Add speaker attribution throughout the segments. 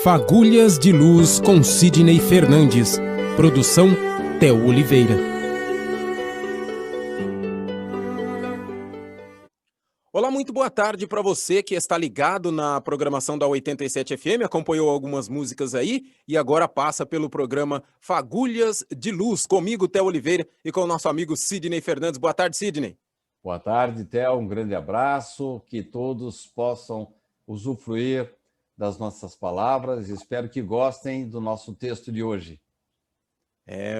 Speaker 1: Fagulhas de Luz com Sidney Fernandes. Produção Theo Oliveira. Olá, muito boa tarde para você que está ligado na programação da 87 FM, acompanhou algumas músicas aí e agora passa pelo programa Fagulhas de Luz, comigo, Theo Oliveira, e com o nosso amigo Sidney Fernandes. Boa tarde, Sidney.
Speaker 2: Boa tarde, Theo. Um grande abraço, que todos possam usufruir das nossas palavras. Espero que gostem do nosso texto de hoje.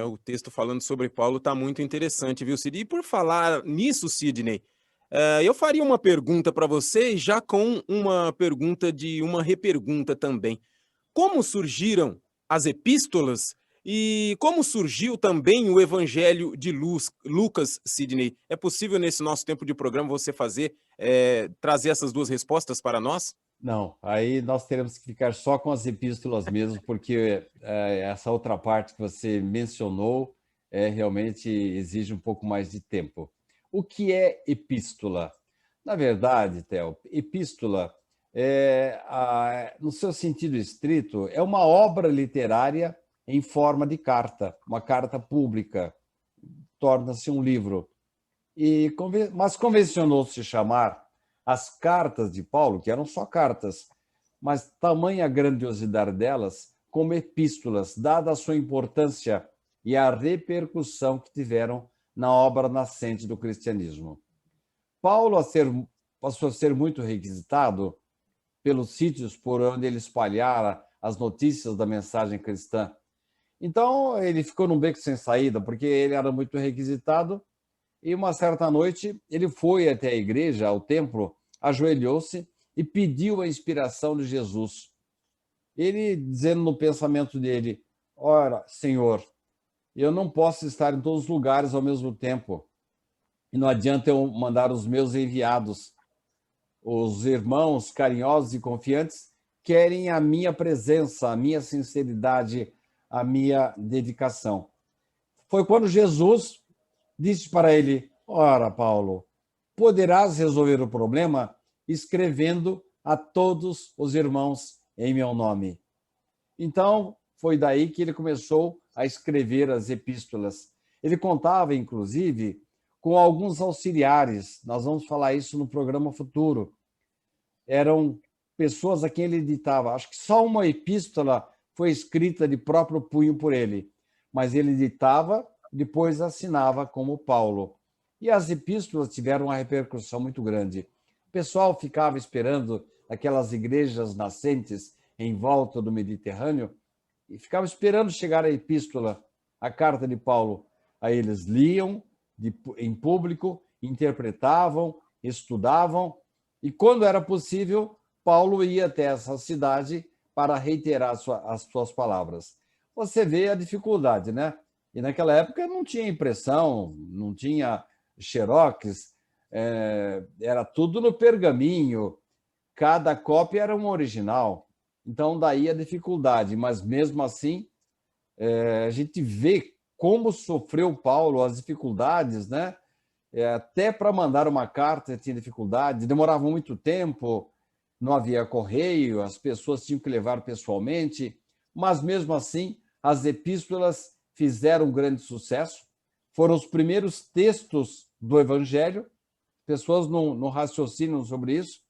Speaker 1: O texto falando sobre Paulo está muito interessante, viu, Sidney? E por falar nisso, Sidney, eu faria uma pergunta para você, já com uma pergunta de uma repergunta também. Como surgiram as epístolas e como surgiu também o Evangelho de Lucas, Sidney? É possível, nesse nosso tempo de programa, você trazer essas duas respostas para nós?
Speaker 2: Não, aí nós teremos que ficar só com as epístolas mesmo, porque essa outra parte que você mencionou realmente exige um pouco mais de tempo. O que é epístola? Na verdade, Theo, epístola, no seu sentido estrito, é uma obra literária em forma de carta, uma carta pública, torna-se um livro. Mas convencionou-se chamar as cartas de Paulo, que eram só cartas, mas tamanha grandiosidade delas, como epístolas, dada a sua importância e a repercussão que tiveram na obra nascente do cristianismo. Paulo passou a ser muito requisitado pelos sítios por onde ele espalhara as notícias da mensagem cristã. Então, ele ficou num beco sem saída, porque ele era muito requisitado, e uma certa noite ele foi até a igreja, ao templo, ajoelhou-se e pediu a inspiração de Jesus. Ele dizendo no pensamento dele: ora, Senhor, eu não posso estar em todos os lugares ao mesmo tempo. E não adianta eu mandar os meus enviados. Os irmãos carinhosos e confiantes querem a minha presença, a minha sinceridade, a minha dedicação. Foi quando Jesus disse para ele: ora, Paulo, poderás resolver o problema escrevendo a todos os irmãos em meu nome. Então, foi daí que ele começou a escrever as epístolas. Ele contava, inclusive, com alguns auxiliares. Nós vamos falar isso no programa futuro. Eram pessoas a quem ele ditava. Acho que só uma epístola foi escrita de próprio punho por ele, mas ele ditava, depois assinava como Paulo. E as epístolas tiveram uma repercussão muito grande. O pessoal ficava esperando aquelas igrejas nascentes em volta do Mediterrâneo e ficava esperando chegar a epístola, a carta de Paulo. Aí eles liam em público, interpretavam, estudavam, e quando era possível, Paulo ia até essa cidade para reiterar as suas palavras. Você vê a dificuldade, né? E naquela época não tinha impressão, não tinha xerox, era tudo no pergaminho, cada cópia era um original. Então, daí a dificuldade, mas mesmo assim, a gente vê como sofreu Paulo, as dificuldades, né? Até para mandar uma carta tinha dificuldade, demorava muito tempo, não havia correio, as pessoas tinham que levar pessoalmente, mas mesmo assim, as epístolas fizeram um grande sucesso, foram os primeiros textos do Evangelho, pessoas não raciocinam sobre isso,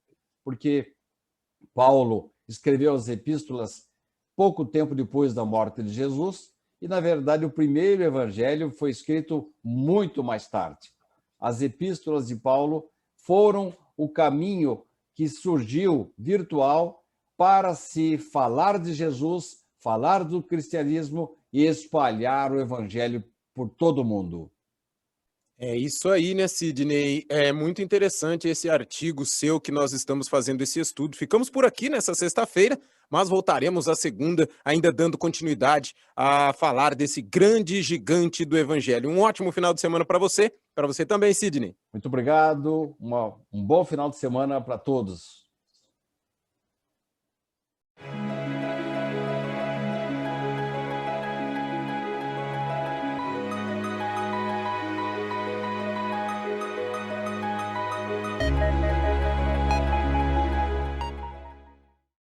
Speaker 2: porque Paulo escreveu as epístolas pouco tempo depois da morte de Jesus, e, na verdade, o primeiro Evangelho foi escrito muito mais tarde. As epístolas de Paulo foram o caminho que surgiu virtual para se falar de Jesus, falar do cristianismo e espalhar o evangelho por todo o mundo.
Speaker 1: É isso aí, né, Sidney? É muito interessante esse artigo seu que nós estamos fazendo esse estudo. Ficamos por aqui nessa sexta-feira, mas voltaremos à segunda, ainda dando continuidade a falar desse grande gigante do Evangelho. Um ótimo final de semana para você também, Sidney.
Speaker 2: Muito obrigado, um bom final de semana para todos.